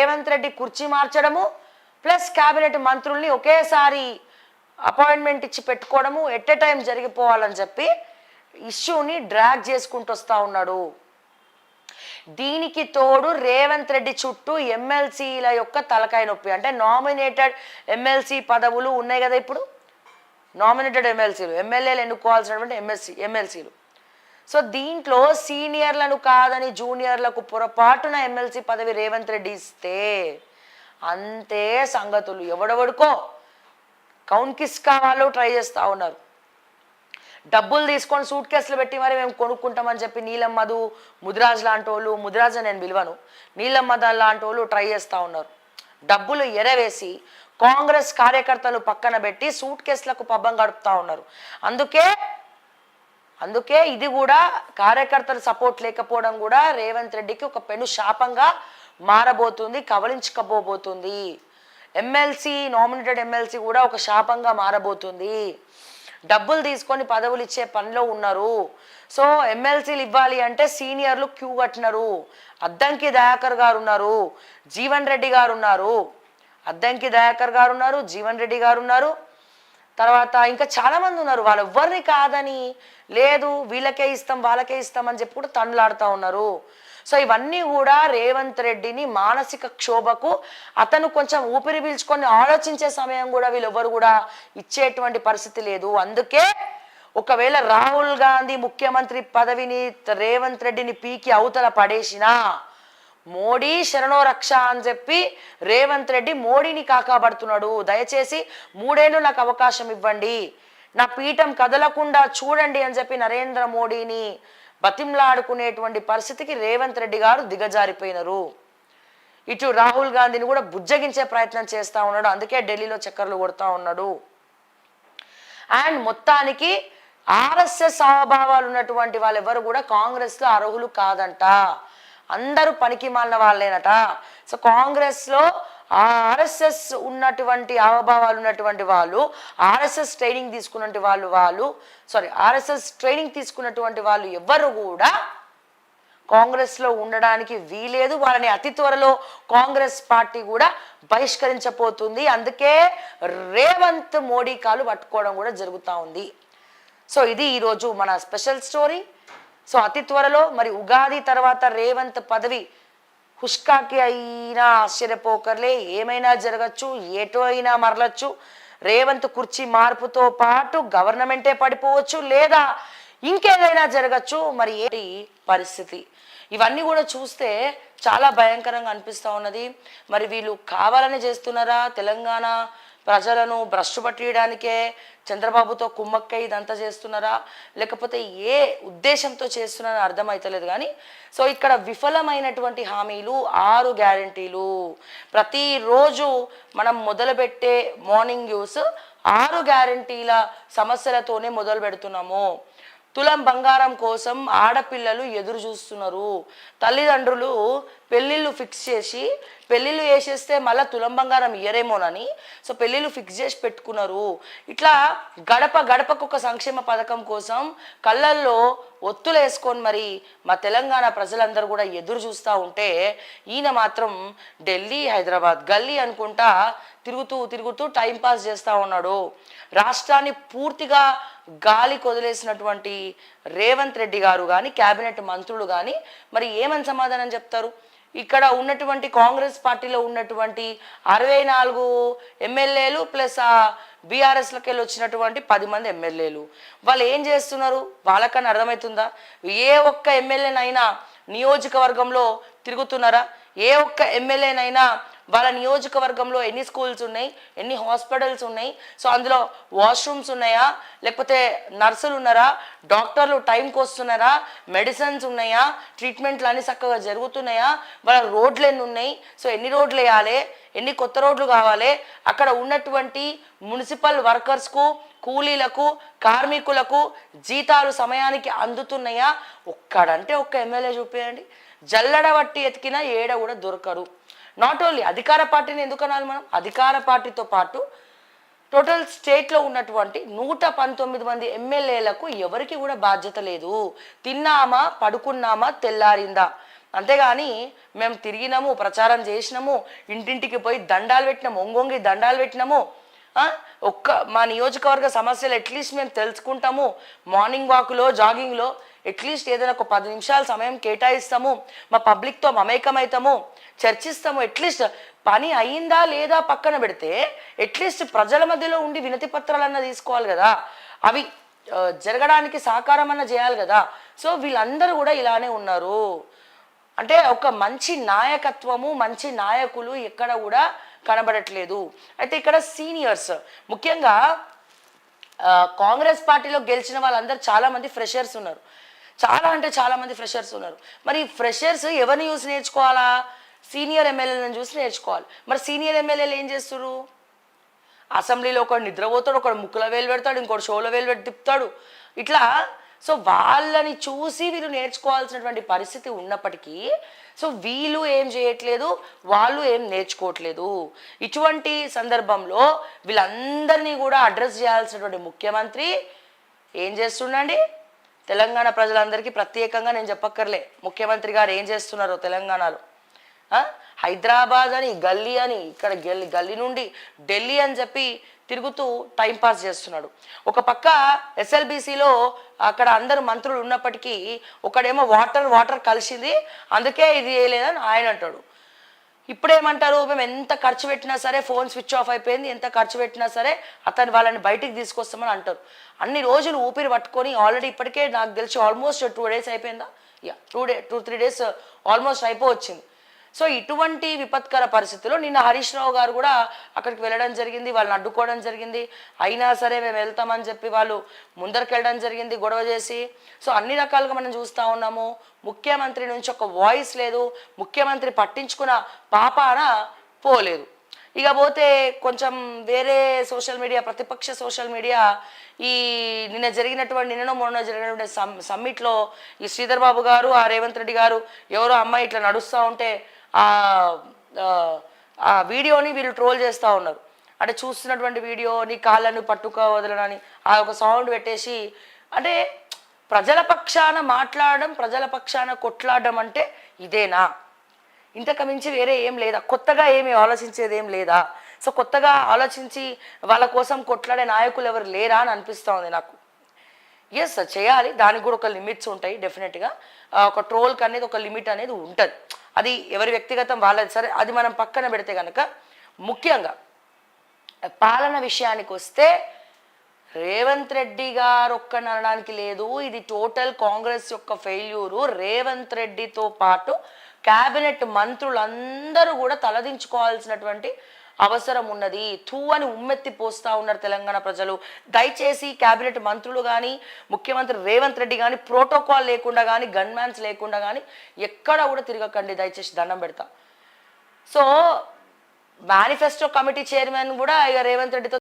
రేవంత్ రెడ్డి కుర్చీ మార్చడము plus cabinet మంత్రుల్ని ఒకేసారి అపాయింట్మెంట్ ఇచ్చి పెట్టుకోవడము ఎట్ ఎ టైం జరిగిపోవాలని చెప్పి ఇష్యూని డ్రాగ్ చేసుకుంటూ వస్తూ ఉన్నాడు. దీనికి తోడు రేవంత్ రెడ్డి చుట్టూ ఎమ్మెల్సీల యొక్క తలకాయ నొప్పి. అంటే నామినేటెడ్ ఎమ్మెల్సీ పదవులు ఉన్నాయి కదా, ఇప్పుడు నామినేటెడ్ ఎమ్మెల్సీలు, ఎమ్మెల్యేలు ఎన్నుకోవాల్సినటువంటి ఎమ్మెల్సీలు. సో దీంట్లో సీనియర్లను కాదని జూనియర్లకు పొరపాటున ఎమ్మెల్సీ పదవి రేవంత్ రెడ్డి ఇస్తే అంతే సంగతులు. ఎవడెవడుకో కౌన్కిస్ కావాలో ట్రై చేస్తూ ఉన్నారు. డబ్బులు తీసుకొని సూట్ కేసులు పెట్టి మరి మేము కొనుక్కుంటామని చెప్పి నీలం మధు, ముదిరాజ్ లాంటి వాళ్ళు, ముదిరాజ్ నేను విలువను, నీలం మధు లాంటి వాళ్ళు ట్రై చేస్తూ ఉన్నారు. డబ్బులు ఎరవేసి కాంగ్రెస్ కార్యకర్తలు పక్కన పెట్టి సూట్ కేసులకు పబ్బం గడుపుతూ ఉన్నారు. అందుకే ఇది కూడా కార్యకర్తల సపోర్ట్ లేకపోవడం కూడా రేవంత్ రెడ్డికి ఒక పెను శాపంగా మారబోతుంది, కవలించుకోబోతుంది. ఎమ్మెల్సీ, నామినేటెడ్ ఎమ్మెల్సీ కూడా ఒక శాపంగా మారబోతుంది. డబ్బులు తీసుకొని పదవులు ఇచ్చే పనిలో ఉన్నారు. సో ఎమ్మెల్సీలు ఇవ్వాలి అంటే సీనియర్లు క్యూ కట్టినారు. అద్దంకి దయాకర్ గారు ఉన్నారు, జీవన్ రెడ్డి గారు ఉన్నారు, అద్దంకి దయాకర్ గారు ఉన్నారు, జీవన్ రెడ్డి గారు ఉన్నారు, తర్వాత ఇంకా చాలా మంది ఉన్నారు. వాళ్ళు ఎవరిని కాదని లేదు వీళ్ళకే ఇస్తాం వాళ్ళకే ఇస్తాం అని చెప్పి కూడా తండ్లాడుతూ ఉన్నారు. సో ఇవన్నీ కూడా రేవంత్ రెడ్డిని మానసిక క్షోభకు, అతను కొంచెం ఊపిరి పీల్చుకొని ఆలోచించే సమయం కూడా వీళ్ళెవ్వరు కూడా ఇచ్చేటువంటి పరిస్థితి లేదు. అందుకే ఒకవేళ రాహుల్ గాంధీ ముఖ్యమంత్రి పదవిని రేవంత్ రెడ్డిని పీకి అవతల పడేసినా మోడీ శరణో రక్ష అని చెప్పి రేవంత్ రెడ్డి మోడీని కాకాబడుతున్నాడు. దయచేసి 3 ఏళ్ళు నాకు అవకాశం ఇవ్వండి, నా పీఠం కదలకుండా చూడండి అని చెప్పి నరేంద్ర మోడీని బతింలాడుకునేటువంటి పరిస్థితికి రేవంత్ రెడ్డి గారు దిగజారిపోయినారు. ఇటు రాహుల్ గాంధీని కూడా బుజ్జగించే ప్రయత్నం చేస్తూ ఉన్నాడు. అందుకే ఢిల్లీలో చక్కర్లు కొడతా ఉన్నాడు. అండ్ మొత్తానికి ఆర్ఎస్ఎస్ హావభావాలు ఉన్నటువంటి వాళ్ళు ఎవరు కూడా కాంగ్రెస్లో అర్హులు కాదంట, అందరూ పనికి మాలిన వాళ్ళేనట. సో కాంగ్రెస్లో ఆర్ఎస్ఎస్ ఉన్నటువంటి హావభావాలు ఉన్నటువంటి వాళ్ళు, ఆర్ఎస్ఎస్ ట్రైనింగ్ తీసుకున్నటువంటి వాళ్ళు ఎవరు కూడా కాంగ్రెస్లో ఉండడానికి వీలేదు. వాళ్ళని అతి త్వరలో కాంగ్రెస్ పార్టీ కూడా బహిష్కరించబోతుంది. అందుకే రేవంత్ మోడీ కాలు పట్టుకోవడం కూడా జరుగుతూ ఉంది. సో ఇది ఈరోజు మన స్పెషల్ స్టోరీ. సో అతి త్వరలో మరి ఉగాది తర్వాత రేవంత్ పదవి హుష్కాకి అయినా ఆశ్చర్యపోకర్లే, ఏమైనా జరగచ్చు, ఏటో అయినా మరలచ్చు. రేవంత్ కుర్చీ మార్పుతో పాటు గవర్నమెంటే పడిపోవచ్చు, లేదా ఇంకేదైనా జరగచ్చు. మరి ఏంటి పరిస్థితి? ఇవన్నీ కూడా చూస్తే చాలా భయంకరంగా అనిపిస్తూ ఉన్నది. మరి వీళ్ళు కావాలని చేస్తున్నారా? తెలంగాణ ప్రజలను భ్రష్టు పట్టియడానికే చంద్రబాబుతో కుమ్మక్కై ఇదంతా చేస్తున్నారా, లేకపోతే ఏ ఉద్దేశంతో చేస్తున్నారని అర్థమైతలేదు. కానీ సో ఇక్కడ విఫలమైనటువంటి హామీలు 6 గ్యారంటీలు. ప్రతిరోజు మనం మొదలుపెట్టే మార్నింగ్ న్యూస్ 6 గ్యారంటీల సమస్యలతోనే మొదలు పెడుతున్నాము. తులం బంగారం కోసం ఆడపిల్లలు ఎదురు చూస్తున్నారు. తల్లిదండ్రులు పెళ్ళిళ్ళు ఫిక్స్ చేసి, పెళ్ళిళ్ళు వేసేస్తే మళ్ళీ తులం బంగారం ఇయ్యరేమోనని సో పెళ్ళిళ్ళు ఫిక్స్ చేసి పెట్టుకున్నారు. ఇట్లా గడప గడపకు ఒక సంక్షేమ పథకం కోసం కళ్ళల్లో ఒత్తులు వేసుకొని మరి మా తెలంగాణ ప్రజలందరూ కూడా ఎదురు చూస్తూ ఉంటే ఈయన మాత్రం ఢిల్లీ, హైదరాబాద్, గల్లీ అనుకుంటా తిరుగుతూ టైంపాస్ చేస్తూ ఉన్నాడు. రాష్ట్రాన్ని పూర్తిగా గాలి కొదిలేసినటువంటి రేవంత్ రెడ్డి గారు కానీ, క్యాబినెట్ మంత్రులు కానీ మరి ఏమని సమాధానం చెప్తారు? ఇక్కడ ఉన్నటువంటి కాంగ్రెస్ పార్టీలో ఉన్నటువంటి 64 ఎమ్మెల్యేలు ప్లస్ బీఆర్ఎస్లకి వెళ్ళి వచ్చినటువంటి 10 మంది ఎమ్మెల్యేలు వాళ్ళు ఏం చేస్తున్నారు? వాళ్ళకన్నా అర్థమవుతుందా? ఏ ఒక్క ఎమ్మెల్యేనైనా నియోజకవర్గంలో తిరుగుతున్నారా? ఏ ఒక్క ఎమ్మెల్యేనైనా వాళ్ళ నియోజకవర్గంలో ఎన్ని స్కూల్స్ ఉన్నాయి, ఎన్ని హాస్పిటల్స్ ఉన్నాయి, సో అందులో వాష్రూమ్స్ ఉన్నాయా, లేకపోతే నర్సులు ఉన్నారా, డాక్టర్లు టైంకి వస్తున్నారా, మెడిసిన్స్ ఉన్నాయా, ట్రీట్మెంట్లు అన్ని చక్కగా జరుగుతున్నాయా, వాళ్ళ రోడ్లు ఎన్ని ఉన్నాయి, సో ఎన్ని రోడ్లు వేయాలి, ఎన్ని కొత్త రోడ్లు కావాలి, అక్కడ ఉన్నటువంటి మున్సిపల్ వర్కర్స్కు, కూలీలకు, కార్మికులకు జీతాలు సమయానికి అందుతున్నాయా? ఒక్కడంటే ఒక్క ఎమ్మెల్యే చూపేయండి. జల్లడ బట్టి ఎతికినా ఏడ కూడా దొరకరు. నాట్ ఓన్లీ అధికార పార్టీని ఎందుకు అనాలి మనం, అధికార పార్టీతో పాటు టోటల్ స్టేట్లో ఉన్నటువంటి 119 మంది ఎమ్మెల్యేలకు ఎవరికి కూడా బాధ్యత లేదు. తిన్నామా, పడుకున్నామా, తెల్లారిందా అంతేగాని మేము తిరిగినాము, ప్రచారం చేసినాము, ఇంటింటికి పోయి దండాలు పెట్టినాము, ఒంగొంగి దండాలు పెట్టినాము, మా నియోజకవర్గ సమస్యలు అట్లీస్ట్ మేము తెలుసుకుంటాము, మార్నింగ్ వాక్లో జాగింగ్లో అట్లీస్ట్ ఏదైనా ఒక 10 నిమిషాల సమయం కేటాయిస్తాము, మా పబ్లిక్తో మమేకమవుతాము, చర్చిస్తాము, అట్లీస్ట్ పని అయిందా లేదా పక్కన పెడితే అట్లీస్ట్ ప్రజల మధ్యలో ఉండి వినతి పత్రాలన్నా తీసుకోవాలి కదా, అవి జరగడానికి సహకారం అన్న చేయాలి కదా. సో వీళ్ళందరూ కూడా ఇలానే ఉన్నారు. అంటే ఒక మంచి నాయకత్వము, మంచి నాయకులు ఎక్కడ కూడా కనబడట్లేదు. అయితే ఇక్కడ సీనియర్స్ ముఖ్యంగా కాంగ్రెస్ పార్టీలో గెలిచిన వాళ్ళందరూ చాలా మంది ఫ్రెషర్స్ ఉన్నారు, చాలా అంటే చాలా మంది ఫ్రెషర్స్ ఉన్నారు. మరి ఫ్రెషర్స్ ఎవరిని చూసి నేర్చుకోవాలా? సీనియర్ ఎమ్మెల్యేలను చూసి నేర్చుకోవాలి. మరి సీనియర్ ఎమ్మెల్యేలు ఏం చేస్తారు? అసెంబ్లీలో ఒకడు నిద్రపోతాడు, ఒకడు ముక్కుల వేలు పెడతాడు, ఇంకోటి షోలో వేలు పెట్టి తిప్పుతాడు, ఇట్లా. సో వాళ్ళని చూసి వీళ్ళు నేర్చుకోవాల్సినటువంటి పరిస్థితి ఉన్నప్పటికీ సో వీళ్ళు ఏం చేయట్లేదు, వాళ్ళు ఏం నేర్చుకోవట్లేదు. ఇటువంటి సందర్భంలో వీళ్ళందరినీ కూడా అడ్రస్ చేయాల్సినటువంటి ముఖ్యమంత్రి ఏం చేస్తుండండి? తెలంగాణ ప్రజలందరికీ ప్రత్యేకంగా నేను చెప్పక్కర్లే ముఖ్యమంత్రి గారు ఏం చేస్తున్నారో. తెలంగాణలో హైదరాబాద్ అని, గల్లీ అని, ఇక్కడ గల్లీ నుండి ఢిల్లీ అని చెప్పి తిరుగుతూ టైంపాస్ చేస్తున్నాడు. ఒక పక్క ఎస్ఎల్బిసిలో అక్కడ అందరు మంత్రులు ఉన్నప్పటికీ ఒకడేమో వాటర్ కలిసింది అందుకే ఇది చేయలేదని ఆయన అంటాడు. ఇప్పుడేమంటారు? మేము ఎంత ఖర్చు పెట్టినా సరే ఫోన్ స్విచ్ ఆఫ్ అయిపోయింది, ఎంత ఖర్చు పెట్టినా సరే వాళ్ళని బయటికి తీసుకొస్తామని అంటారు. అన్ని రోజులు ఊపిరి పట్టుకొని ఆల్రెడీ ఇప్పటికే నాకు తెలిసి ఆల్మోస్ట్ 2 days అయిపోయిందా? 2-3 days ఆల్మోస్ట్ అయిపోవచ్చింది. సో ఇటువంటి విపత్కర పరిస్థితుల్లో నిన్న హరీష్ రావు గారు కూడా అక్కడికి వెళ్ళడం జరిగింది, వాళ్ళని అడ్డుకోవడం జరిగింది. అయినా సరే మేము వెళ్తామని చెప్పి వాళ్ళు ముందరికి వెళ్ళడం జరిగింది గొడవ చేసి. సో అన్ని రకాలుగా మనం చూస్తూ ఉన్నాము. ముఖ్యమంత్రి నుంచి ఒక వాయిస్ లేదు, ముఖ్యమంత్రి పట్టించుకున్న పాపాన పోలేదు. ఇక పోతే కొంచెం వేరే సోషల్ మీడియా, ప్రతిపక్ష సోషల్ మీడియా నిన్నో మొన్న జరిగినటువంటి సమ్మిట్లో ఈ శ్రీధర్ బాబు గారు, ఆ రేవంత్ రెడ్డి గారు ఎవరో అమ్మాయి ఇట్లా నడుస్తూ ఉంటే ఆ వీడియోని వీళ్ళు ట్రోల్ చేస్తూ ఉన్నారు. అంటే చూస్తున్నటువంటి వీడియోని కాళ్ళను పట్టుక వదలనని ఆ ఒక సౌండ్ పెట్టేసి, అంటే ప్రజల పక్షాన మాట్లాడడం, ప్రజల పక్షాన కొట్లాడడం అంటే ఇదేనా? ఇంతకు మించి వేరే ఏం లేదా? కొత్తగా ఏమి ఆలోచించేది ఏం లేదా? సో కొత్తగా ఆలోచించి వాళ్ళ కోసం కొట్లాడే నాయకులు ఎవరు లేరా అని అనిపిస్తూ ఉంది నాకు. ఎస్ చేయాలి, దానికి కూడా ఒక లిమిట్స్ ఉంటాయి డెఫినెట్గా. ఒక ట్రోల్కి అనేది ఒక లిమిట్ అనేది ఉంటుంది, అది ఎవరి వ్యక్తిగతం వాళ్ళది. సరే అది మనం పక్కన పెడితే కనుక ముఖ్యంగా పాలన విషయానికి వస్తే రేవంత్ రెడ్డి గారు ఒక్కననడానికి లేదు, ఇది టోటల్ కాంగ్రెస్ యొక్క ఫెయిల్యూరు. రేవంత్ రెడ్డితో పాటు క్యాబినెట్ మంత్రులందరూ కూడా తలదించుకోవాల్సినటువంటి అవసరం ఉన్నది. తూ అని ఉమ్మెత్తి పోస్తా ఉన్నారు తెలంగాణ ప్రజలు. దయచేసి క్యాబినెట్ మంత్రులు కానీ, ముఖ్యమంత్రి రేవంత్ రెడ్డి కానీ ప్రోటోకాల్ లేకుండా కానీ, గన్మ్యాన్స్ లేకుండా కానీ ఎక్కడ కూడా తిరగకండి దయచేసి, దండం పెడతా. సో మేనిఫెస్టో కమిటీ చైర్మన్ కూడా ఇక రేవంత్ రెడ్డితో